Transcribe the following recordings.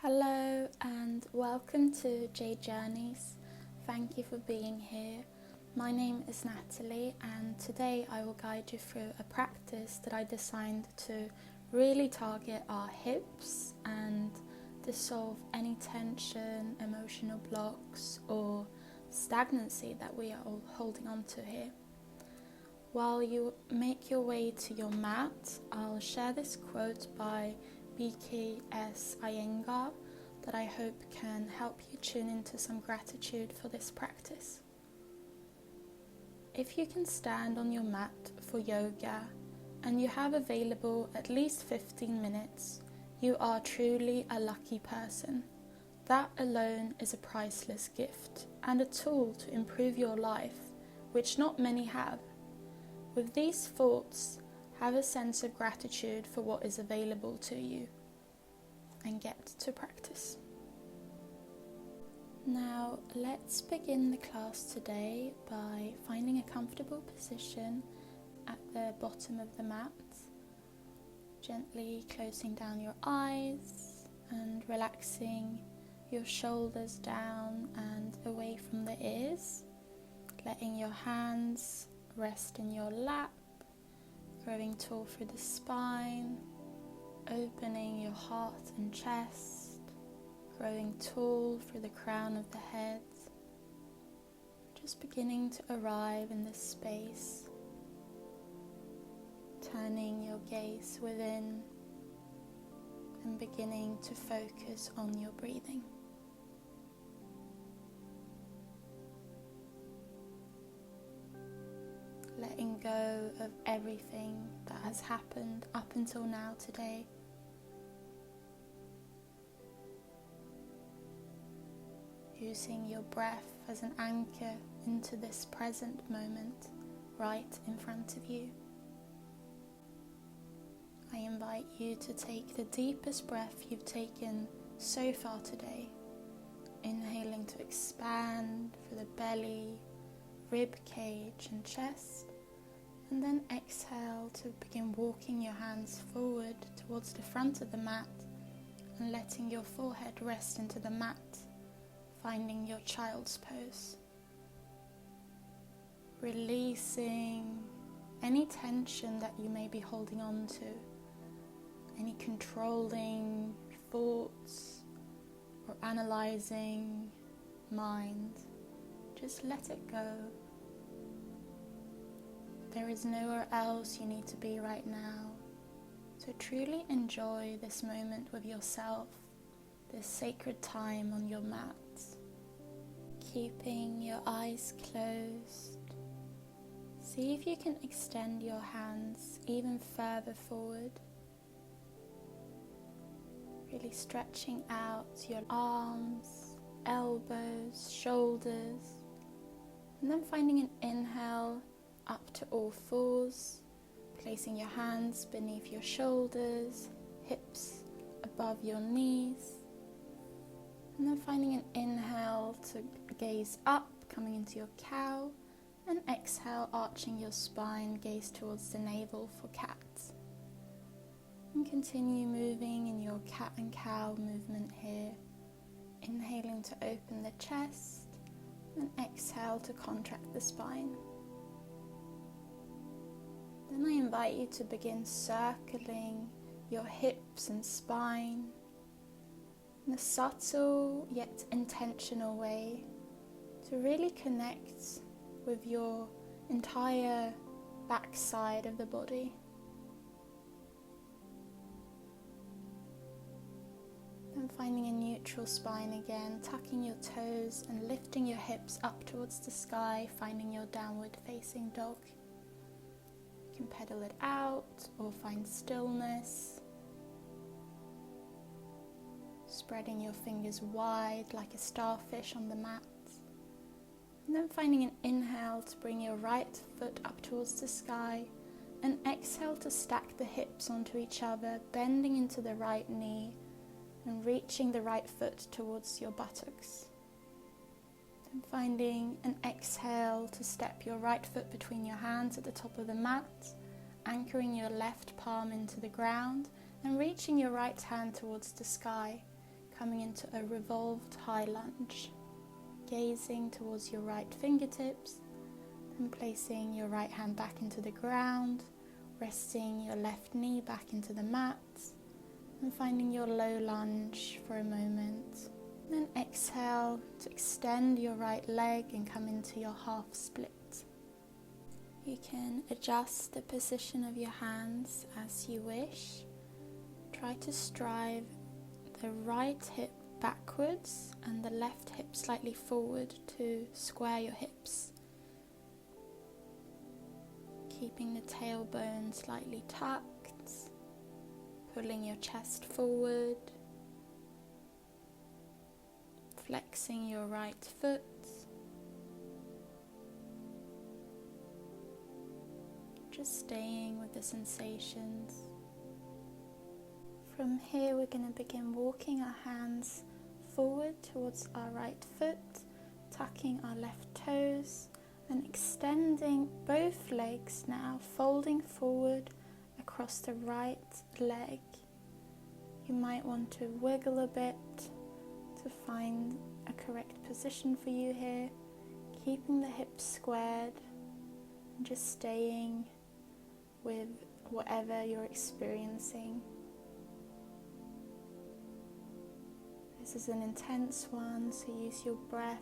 Hello and welcome to Jade Journeys. Thank you for being here. My name is Natalie and today I will guide you through a practice that I designed to really target our hips and dissolve any tension, emotional blocks or stagnancy that we are all holding on to here. While you make your way to your mat, I'll share this quote by B.K.S. Iyengar that I hope can help you tune into some gratitude for this practice. If you can stand on your mat for yoga and you have available at least 15 minutes, you are truly a lucky person. That alone is a priceless gift and a tool to improve your life, which not many have. With these thoughts, have a sense of gratitude for what is available to you and get to practice. Now, let's begin the class today by finding a comfortable position at the bottom of the mat, gently closing down your eyes and relaxing your shoulders down and away from the ears, letting your hands rest in your lap, growing tall through the spine, opening your heart and chest, growing tall through the crown of the head, just beginning to arrive in this space, turning your gaze within and beginning to focus on your breathing. Letting go of everything that has happened up until now today. Using your breath as an anchor into this present moment right in front of you. I invite you to take the deepest breath you've taken so far today, inhaling to expand through the belly, rib cage and chest, and then exhale to begin walking your hands forward towards the front of the mat and letting your forehead rest into the mat, finding your child's pose. Releasing any tension that you may be holding on to, any controlling thoughts or analyzing mind. Just let it go. There is nowhere else you need to be right now. So truly enjoy this moment with yourself, this sacred time on your mat. Keeping your eyes closed. See if you can extend your hands even further forward. Really stretching out your arms, elbows, shoulders. And then finding an inhale up to all fours, placing your hands beneath your shoulders, hips above your knees. And then finding an inhale to gaze up, coming into your cow, and exhale, arching your spine, gaze towards the navel for cat. And continue moving in your cat and cow movement here, inhaling to open the chest, and exhale to contract the spine. Then I invite you to begin circling your hips and spine in a subtle yet intentional way to really connect with your entire backside of the body. Then finding a neutral spine again, tucking your toes and lifting your hips up towards the sky, finding your downward facing dog. You can pedal it out or find stillness. Spreading your fingers wide like a starfish on the mat. And then finding an inhale to bring your right foot up towards the sky, and exhale to stack the hips onto each other, bending into the right knee and reaching the right foot towards your buttocks. Then finding an exhale to step your right foot between your hands at the top of the mat, anchoring your left palm into the ground and reaching your right hand towards the sky, coming into a revolved high lunge, gazing towards your right fingertips, then placing your right hand back into the ground, resting your left knee back into the mat, and finding your low lunge for a moment. Then exhale to extend your right leg and come into your half split. You can adjust the position of your hands as you wish. Try to strive the right hip backwards and the left hip slightly forward to square your hips. Keeping the tailbone slightly tucked, pulling your chest forward, flexing your right foot, just staying with the sensations. From here we're going to begin walking our hands forward towards our right foot, tucking our left toes and extending both legs now, folding forward across the right leg. You might want to wiggle a bit to find a correct position for you here, keeping the hips squared and just staying with whatever you're experiencing. This is an intense one, so use your breath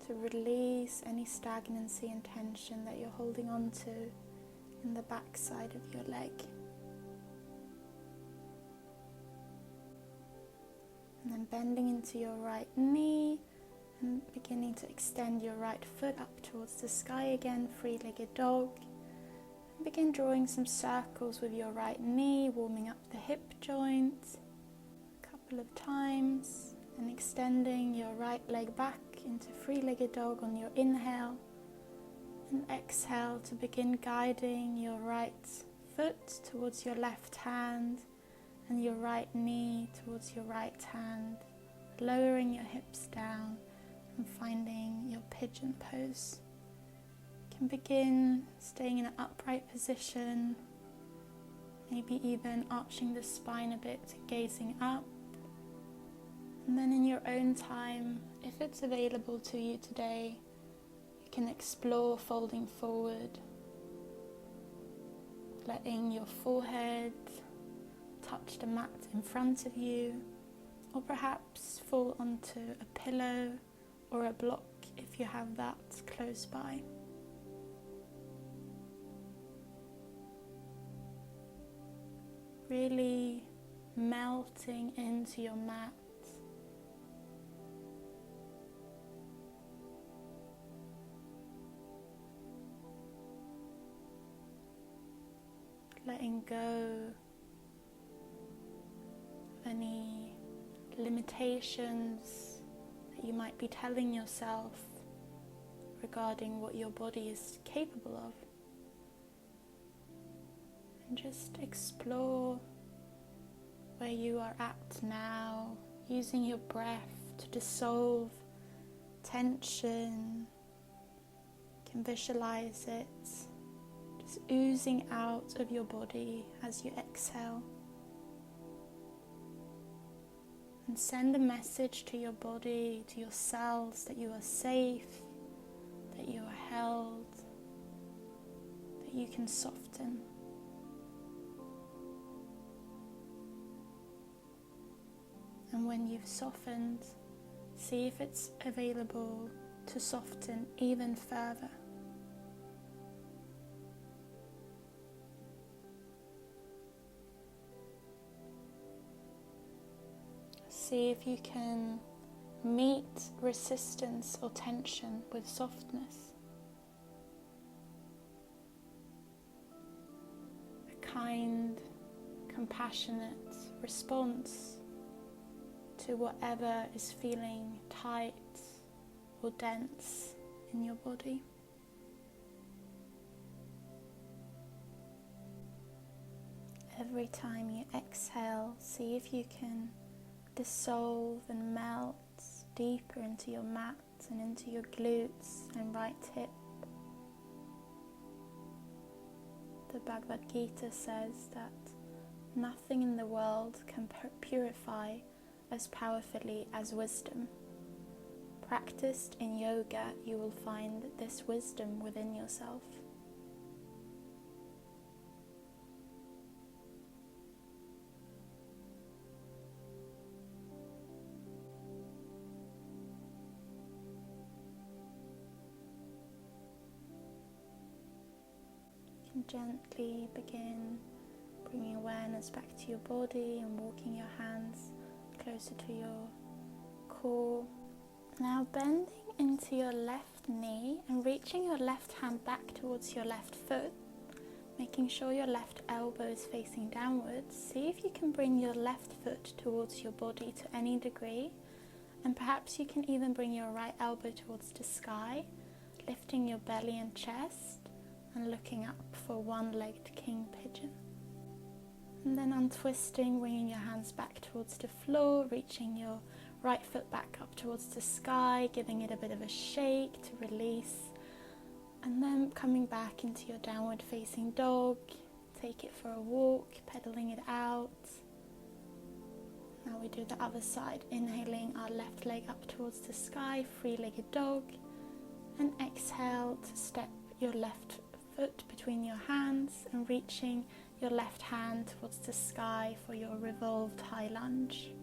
to release any stagnancy and tension that you're holding on to in the back side of your leg. And then bending into your right knee and beginning to extend your right foot up towards the sky again, three-legged dog. And begin drawing some circles with your right knee, warming up the hip joint a couple of times, and extending your right leg back into three-legged dog on your inhale, and exhale to begin guiding your right foot towards your left hand and your right knee towards your right hand, lowering your hips down and finding your pigeon pose. You can begin staying in an upright position, maybe even arching the spine a bit, gazing up. And then in your own time, if it's available to you today, you can explore folding forward, letting your forehead touch the mat in front of you, or perhaps fall onto a pillow or a block if you have that close by. Really melting into your mat. Letting go of any limitations that you might be telling yourself regarding what your body is capable of. And just explore where you are at now, using your breath to dissolve tension. You can visualize it just oozing out of your body as you exhale. And send a message to your body, to your cells, that you are safe, that you are held, that you can soften. And when you've softened, see if it's available to soften even further. See if you can meet resistance or tension with softness. A kind, compassionate response to whatever is feeling tight or dense in your body. Every time you exhale, see if you can dissolve and melt deeper into your mat and into your glutes and right hip. The Bhagavad Gita says that nothing in the world can purify as powerfully as wisdom. Practiced in yoga, you will find this wisdom within yourself. You can gently begin bringing awareness back to your body and walking your hands closer to your core. Now bending into your left knee and reaching your left hand back towards your left foot, making sure your left elbow is facing downwards. See if you can bring your left foot towards your body to any degree, and perhaps you can even bring your right elbow towards the sky, lifting your belly and chest and looking up for one-legged king pigeon. And then untwisting, bringing your hands back towards the floor, reaching your right foot back up towards the sky, giving it a bit of a shake to release, and then coming back into your downward facing dog. Take it for a walk, pedaling it out. Now we do the other side, inhaling our left leg up towards the sky, three-legged dog, and exhale to step your left foot between your hands and reaching your left hand towards the sky for your revolved high lunge.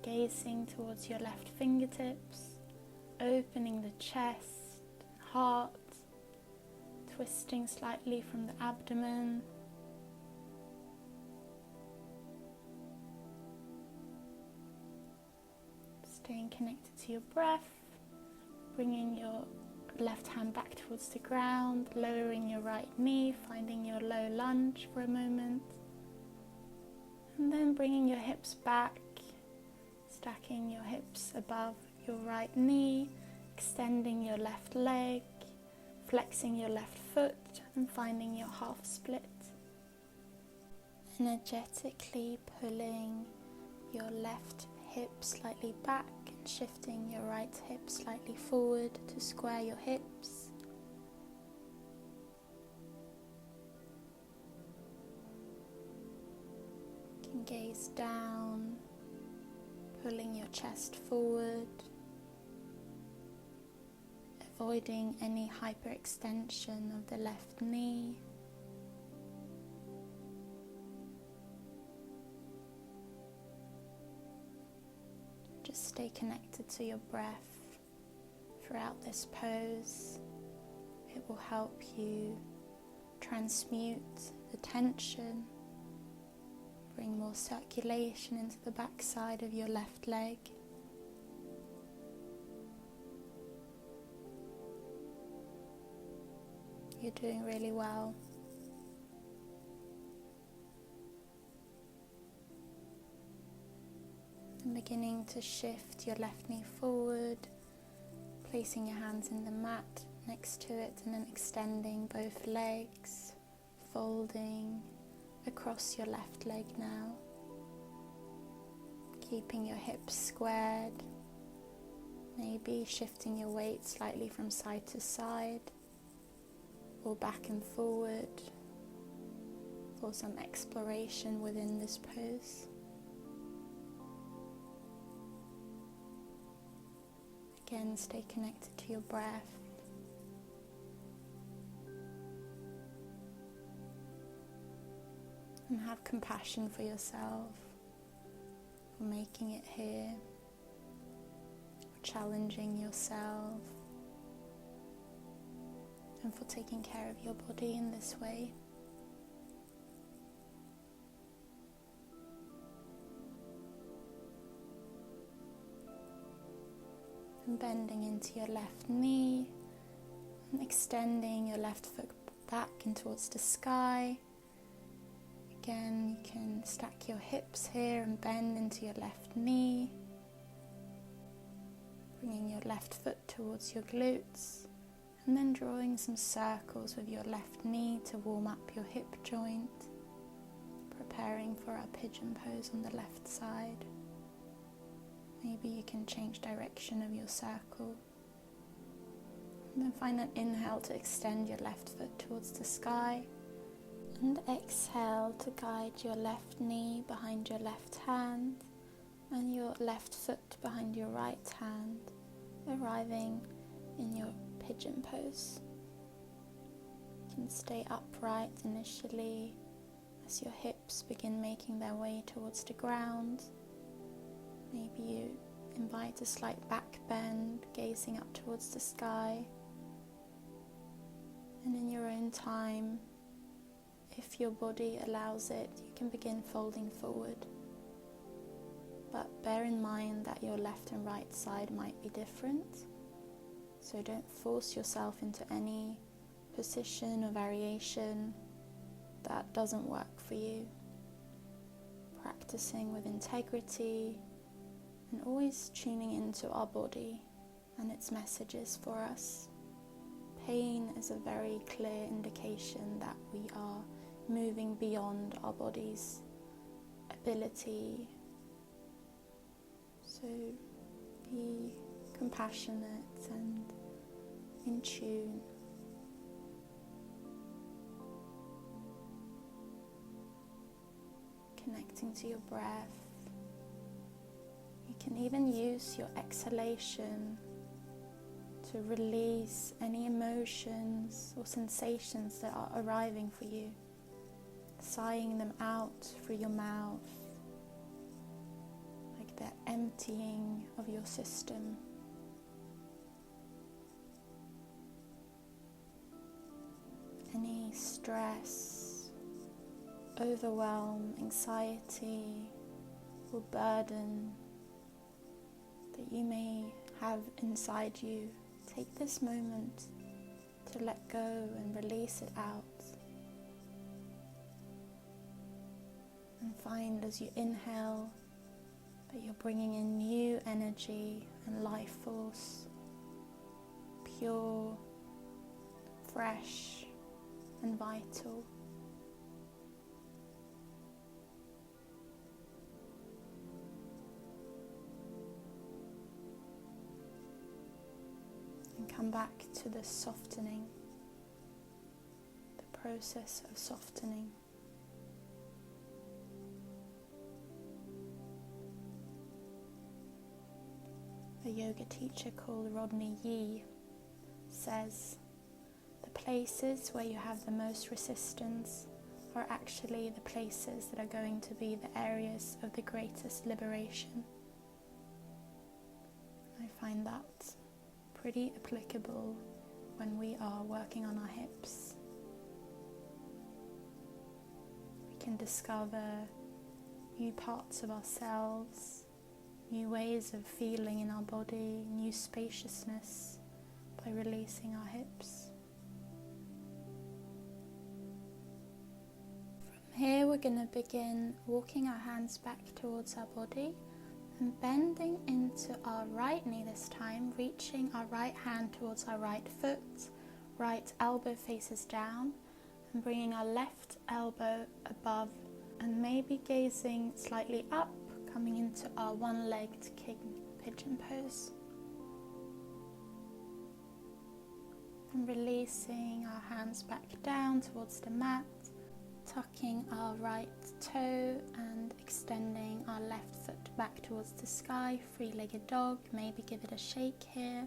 Gazing towards your left fingertips, opening the chest, heart, twisting slightly from the abdomen. Staying connected to your breath, bringing your left hand back towards the ground, lowering your right knee, finding your low lunge for a moment, and then bringing your hips back, stacking your hips above your right knee, extending your left leg, flexing your left foot, and finding your half split. Energetically pulling your left hip slightly back and shifting your right hip slightly forward to square your hips. You can gaze down, pulling your chest forward, avoiding any hyperextension of the left knee. Just stay connected to your breath throughout this pose. It will help you transmute the tension, bring more circulation into the backside of your left leg. You're doing really well. And beginning to shift your left knee forward, placing your hands in the mat next to it, and then extending both legs, folding across your left leg now, keeping your hips squared, maybe shifting your weight slightly from side to side or back and forward for some exploration within this pose. Again, stay connected to your breath. And have compassion for yourself for making it here, for challenging yourself, and for taking care of your body in this way. And bending into your left knee and extending your left foot back and towards the sky. Again, you can stack your hips here and bend into your left knee, bringing your left foot towards your glutes, and then drawing some circles with your left knee to warm up your hip joint, preparing for our pigeon pose on the left side. Maybe you can change direction of your circle. And then find an inhale to extend your left foot towards the sky. And exhale to guide your left knee behind your left hand. and your left foot behind your right hand, arriving in your pigeon pose. You can stay upright initially as your hips begin making their way towards the ground. Maybe you invite a slight back bend, gazing up towards the sky. And in your own time, if your body allows it, you can begin folding forward. But bear in mind that your left and right side might be different, so don't force yourself into any position or variation that doesn't work for you. Practicing with integrity and always tuning into our body and its messages for us. Pain is a very clear indication that we are moving beyond our body's ability. So be compassionate and in tune. Connecting to your breath. You can even use your exhalation to release any emotions or sensations that are arriving for you, sighing them out through your mouth, like the emptying of your system. Any stress, overwhelm, anxiety, or burden that you may have inside you, take this moment to let go and release it out. And find as you inhale that you're bringing in new energy and life force, pure, fresh, and vital. And come back to the softening, the process of softening. A yoga teacher called Rodney Yee says, the places where you have the most resistance are actually the places that are going to be the areas of the greatest liberation. I find that pretty applicable when we are working on our hips. We can discover new parts of ourselves, new ways of feeling in our body, new spaciousness by releasing our hips. From here we're going to begin walking our hands back towards our body and bending into our right knee this time, reaching our right hand towards our right foot, right elbow faces down, and bringing our left elbow above and maybe gazing slightly up, coming into our one-legged king pigeon pose. And releasing our hands back down towards the mat, tucking our right toe and extending our left foot back towards the sky, three-legged dog. Maybe give it a shake here,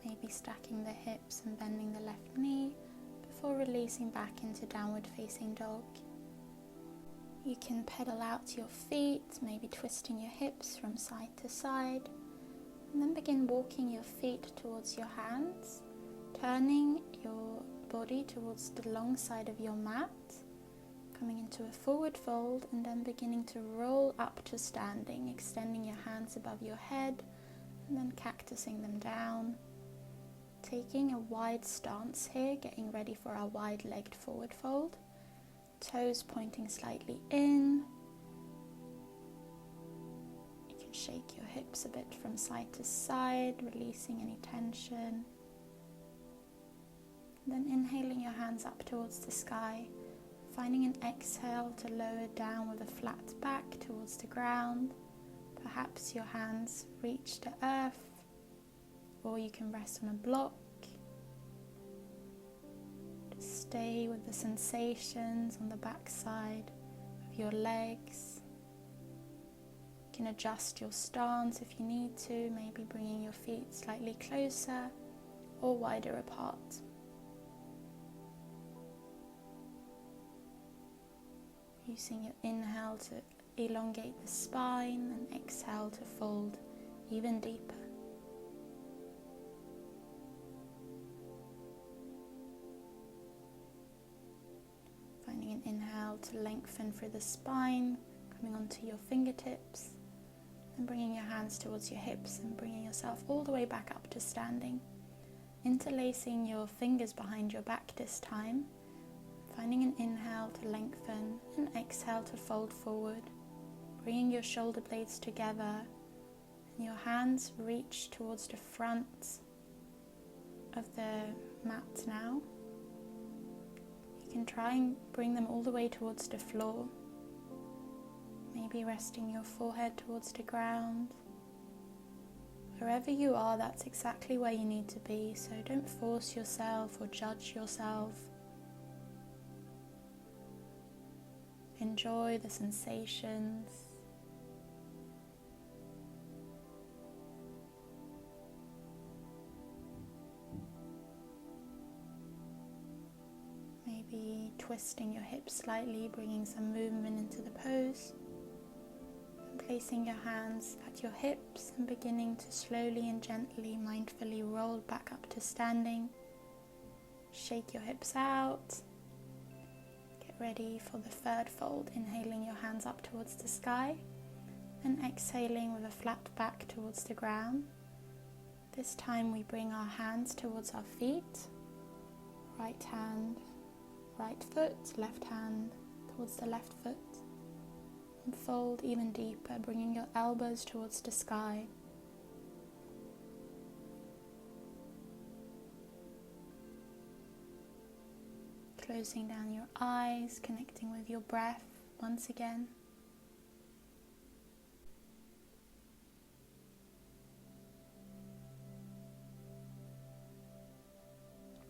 maybe stacking the hips and bending the left knee before releasing back into downward facing dog. You can pedal out your feet, maybe twisting your hips from side to side, and then begin walking your feet towards your hands, turning your body towards the long side of your mat, coming into a forward fold, and then beginning to roll up to standing, extending your hands above your head, and then cactusing them down, taking a wide stance here, getting ready for our wide-legged forward fold. Toes pointing slightly in. You can shake your hips a bit from side to side, releasing any tension. Then inhaling your hands up towards the sky, finding an exhale to lower down with a flat back towards the ground. Perhaps your hands reach to earth, or you can rest on a block. Stay with the sensations on the back side of your legs. You can adjust your stance if you need to, maybe bringing your feet slightly closer or wider apart. Using your inhale to elongate the spine and exhale to fold even deeper. Finding an inhale to lengthen through the spine, coming onto your fingertips, and bringing your hands towards your hips and bringing yourself all the way back up to standing. Interlacing your fingers behind your back this time, finding an inhale to lengthen and exhale to fold forward, bringing your shoulder blades together and your hands reach towards the front of the mat now. You can try and bring them all the way towards the floor, maybe resting your forehead towards the ground. Wherever you are, that's exactly where you need to be, so don't force yourself or judge yourself. Enjoy the sensations. Maybe twisting your hips slightly, bringing some movement into the pose. Placing your hands at your hips and beginning to slowly and gently, mindfully roll back up to standing. Shake your hips out. Get ready for the third fold, inhaling your hands up towards the sky and exhaling with a flat back towards the ground. This time we bring our hands towards our feet. Right hand, right foot, left hand towards the left foot. And fold even deeper, bringing your elbows towards the sky. Closing down your eyes, connecting with your breath once again.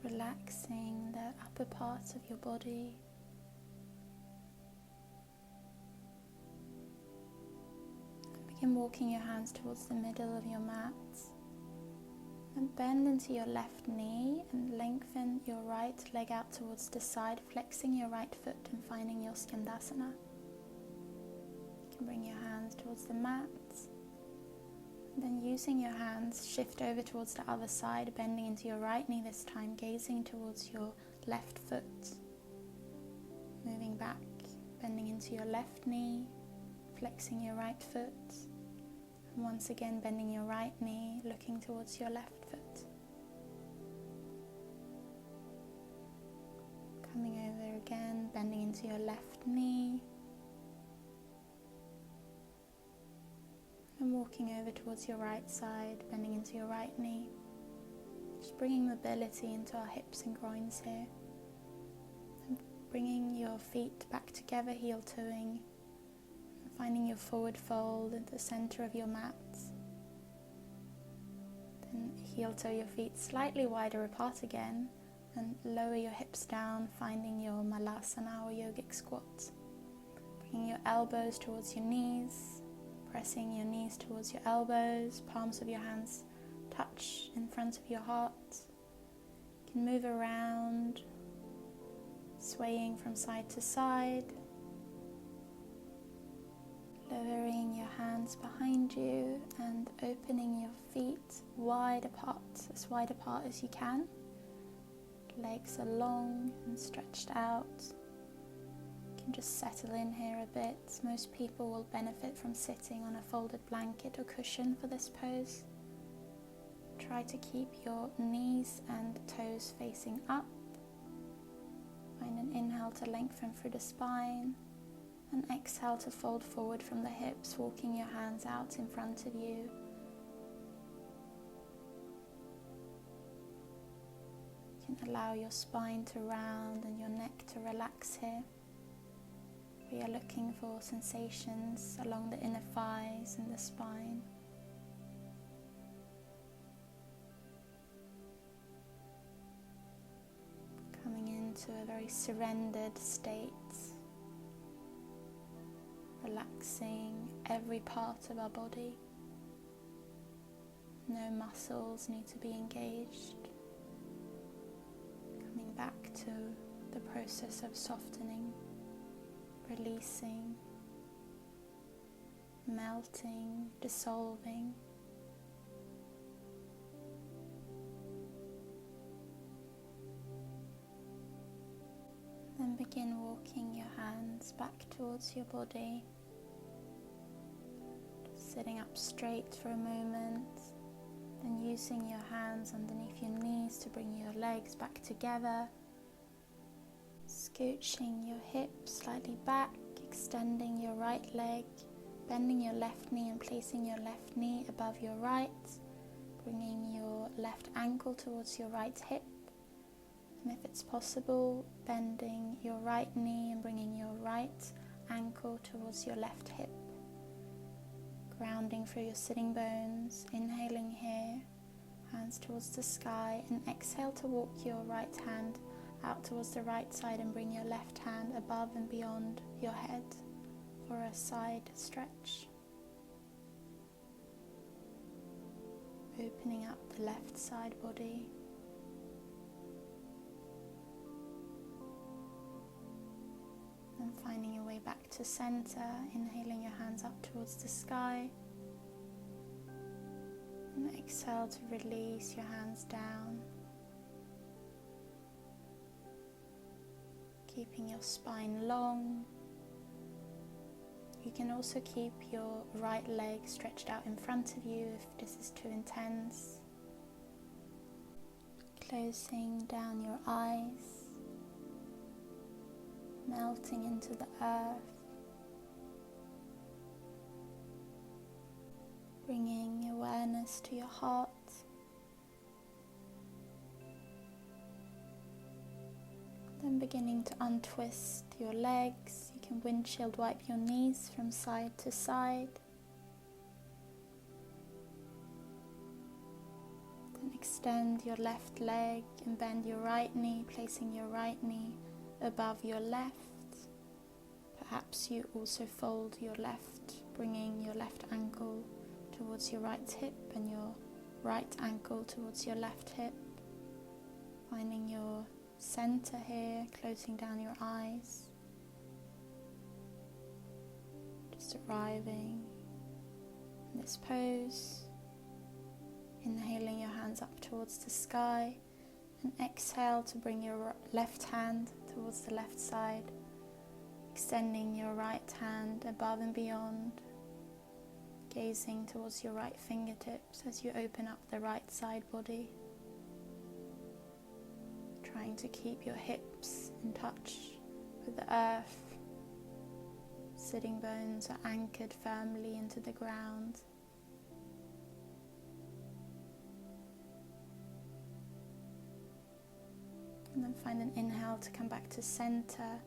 Relaxing the upper parts of your body. Begin walking your hands towards the middle of your mat and bend into your left knee and lengthen your right leg out towards the side, flexing your right foot and finding your Skandasana. You can bring your hands towards the mat and then using your hands shift over towards the other side, bending into your right knee this time, gazing towards your left foot, moving back, bending into your left knee, flexing your right foot. And once again, bending your right knee, looking towards your left foot. Coming over again, bending into your left knee. And walking over towards your right side, bending into your right knee. Just bringing mobility into our hips and groins here. And bringing your feet back together, heel-toeing. Finding your forward fold at the center of your mat. Then heel-toe your feet slightly wider apart again and lower your hips down, finding your Malasana or yogic squat. Bringing your elbows towards your knees, pressing your knees towards your elbows, palms of your hands touch in front of your heart. You can move around, swaying from side to side. Lowering your hands behind you and opening your feet wide apart, as wide apart as you can. Legs are long and stretched out. You can just settle in here a bit. Most people will benefit from sitting on a folded blanket or cushion for this pose. Try to keep your knees and toes facing up. Find an inhale to lengthen through the spine. And exhale to fold forward from the hips, walking your hands out in front of you. You can allow your spine to round and your neck to relax here. We are looking for sensations along the inner thighs and the spine. Coming into a very surrendered state. relaxing every part of our body. No muscles need to be engaged. Coming back to the process of softening, releasing, melting, dissolving. Then begin walking your hands back towards your body, just sitting up straight for a moment, then using your hands underneath your knees to bring your legs back together, scooching your hips slightly back, extending your right leg, bending your left knee and placing your left knee above your right, bringing your left ankle towards your right hip. And if it's possible, bending your right knee and bringing your right ankle towards your left hip. Grounding through your sitting bones, inhaling here, hands towards the sky, and exhale to walk your right hand out towards the right side and bring your left hand above and beyond your head for a side stretch. Opening up the left side body. And finding your way back to center, inhaling your hands up towards the sky. And exhale to release your hands down. Keeping your spine long. You can also keep your right leg stretched out in front of you if this is too intense. Closing down your eyes. Melting into the earth, bringing awareness to your heart, then beginning to untwist your legs. You can windshield wipe your knees from side to side, then extend your left leg and bend your right knee, placing your right knee above your left. Perhaps you also fold your left, bringing your left ankle towards your right hip and your right ankle towards your left hip. Finding your center here, closing down your eyes. Just arriving in this pose. Inhaling your hands up towards the sky, and exhale to bring your left hand towards the left side, extending your right hand above and beyond, gazing towards your right fingertips as you open up the right side body, trying to keep your hips in touch with the earth. Sitting bones are anchored firmly into the ground. And then find an inhale to come back to center,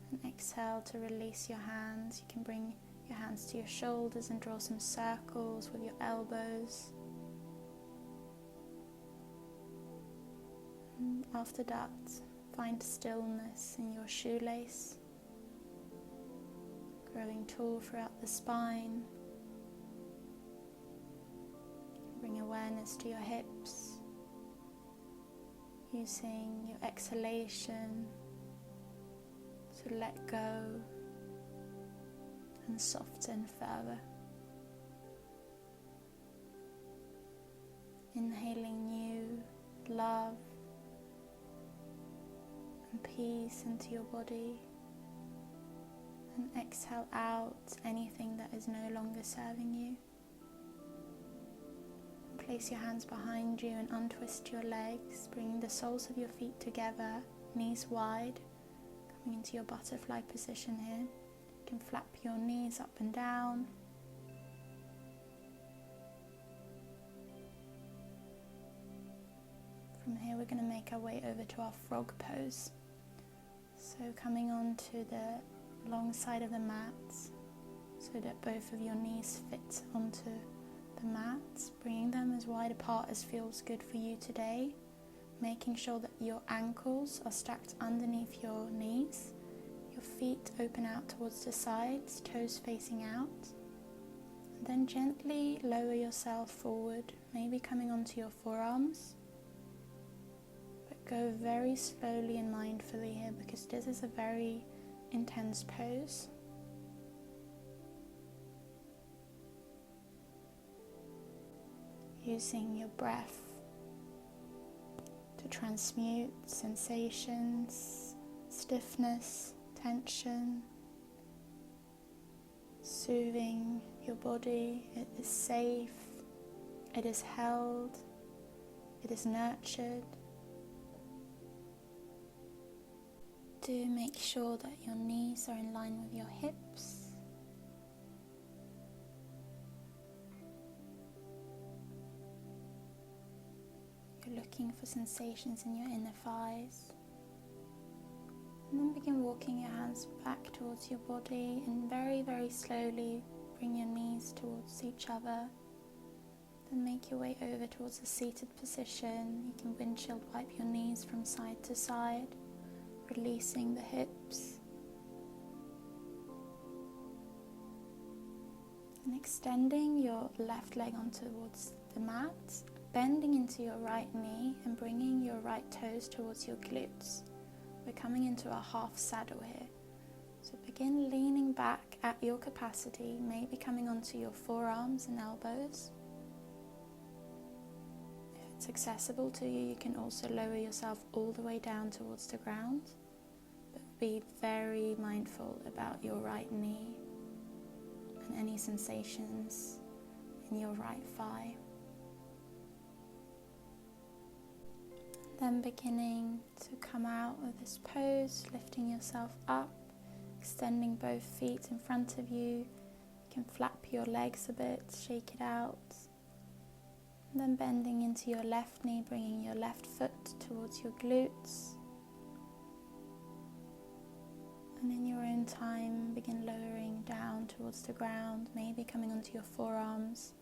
and exhale to release your hands. You can bring your hands to your shoulders and draw some circles with your elbows. And after that, find stillness in your shoelace, growing tall throughout the spine. Bring awareness to your hips, using your exhalation to let go and soften further. Inhaling new love and peace into your body, and exhale out anything that is no longer serving you. Place your hands behind you and untwist your legs, bringing the soles of your feet together, knees wide, coming into your butterfly position here. You can flap your knees up and down. From here we're going to make our way over to our frog pose. So coming onto the long side of the mat so that both of your knees fit onto the mat, bringing them as wide apart as feels good for you today, making sure that your ankles are stacked underneath your knees, your your feet open out towards the sides, toes facing out. And then gently lower yourself forward, maybe coming onto your forearms. But go very slowly and mindfully here, because this is a very intense pose. Using your breath to transmute sensations, stiffness, tension, soothing your body. It is safe, it is held, it is nurtured. Do make sure that your knees are in line with your hips. You're looking for sensations in your inner thighs. And then begin walking your hands back towards your body, and very, very slowly bring your knees towards each other. Then make your way over towards a seated position. You can windshield wipe your knees from side to side, releasing the hips. And extending your left leg on towards the mat, bending into your right knee and bringing your right toes towards your glutes. We're coming into a half saddle here. So begin leaning back at your capacity, maybe coming onto your forearms and elbows. If it's accessible to you, you can also lower yourself all the way down towards the ground. But be very mindful about your right knee and any sensations in your right thigh. Then beginning to come out of this pose, lifting yourself up, extending both feet in front of you. You can flap your legs a bit, shake it out. And then bending into your left knee, bringing your left foot towards your glutes. And in your own time, begin lowering down towards the ground, maybe coming onto your forearms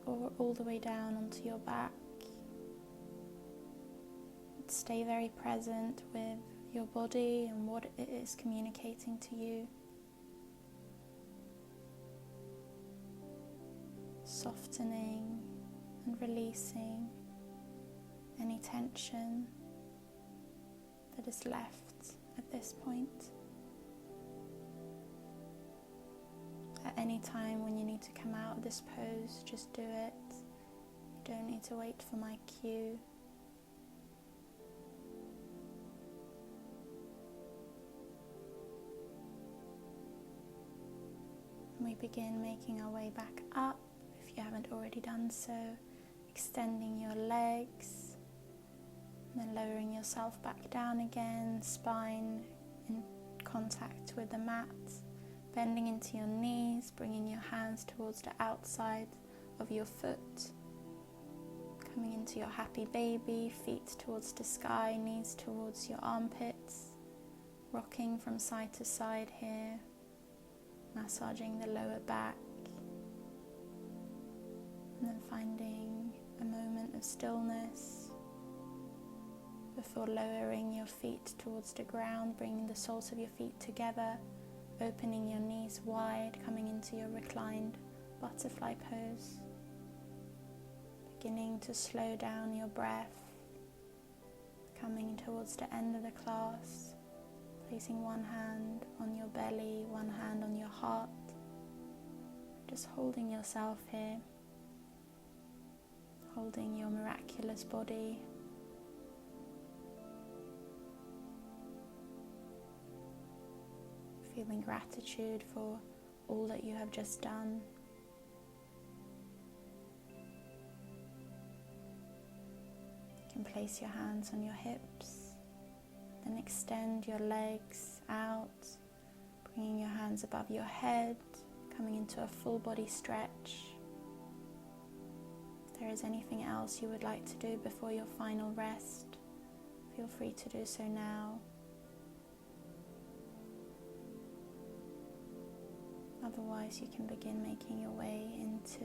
or all the way down onto your back. Stay very present with your body and what it is communicating to you. Softening and releasing any tension that is left at this point. At any time when you need to come out of this pose, just do it. You don't need to wait for my cue. We begin making our way back up, if you haven't already done so, extending your legs, and then lowering yourself back down again, spine in contact with the mat, bending into your knees, bringing your hands towards the outside of your foot, coming into your happy baby, feet towards the sky, knees towards your armpits, rocking from side to side here, massaging the lower back, and then finding a moment of stillness before lowering your feet towards the ground, bringing the soles of your feet together, opening your knees wide, coming into your reclined butterfly pose, beginning to slow down your breath, coming towards the end of the class. Placing one hand on your belly, one hand on your heart, just holding yourself here, holding your miraculous body, feeling gratitude for all that you have just done. You can place your hands on your hips. Then extend your legs out, bringing your hands above your head, coming into a full body stretch. If there is anything else you would like to do before your final rest, feel free to do so now. Otherwise, you can begin making your way into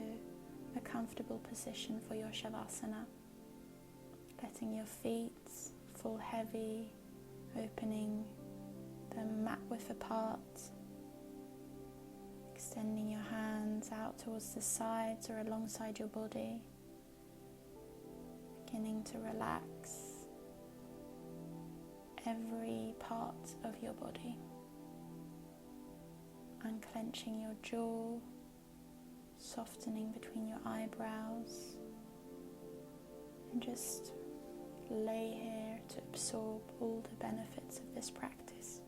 a comfortable position for your Shavasana, letting your feet fall heavy, opening them mat width apart, extending your hands out towards the sides or alongside your body, beginning to relax every part of your body, unclenching your jaw, softening between your eyebrows, and just lay here to absorb all the benefits of this practice.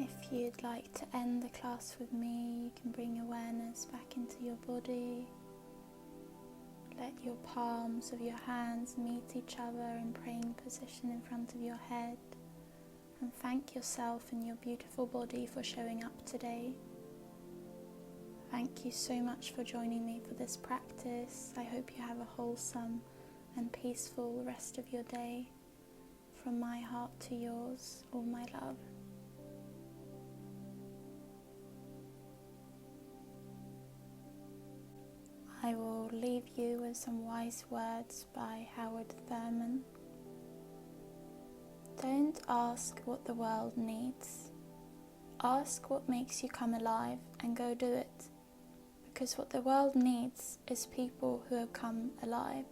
If you'd like to end the class with me, you can bring awareness back into your body. Let your palms of your hands meet each other in praying position in front of your head, and thank yourself and your beautiful body for showing up today. Thank you so much for joining me for this practice. I hope you have a wholesome and peaceful rest of your day. From my heart to yours, all my love. I will leave you with some wise words by Howard Thurman. Don't ask what the world needs. Ask what makes you come alive and go do it. Because what the world needs is people who have come alive.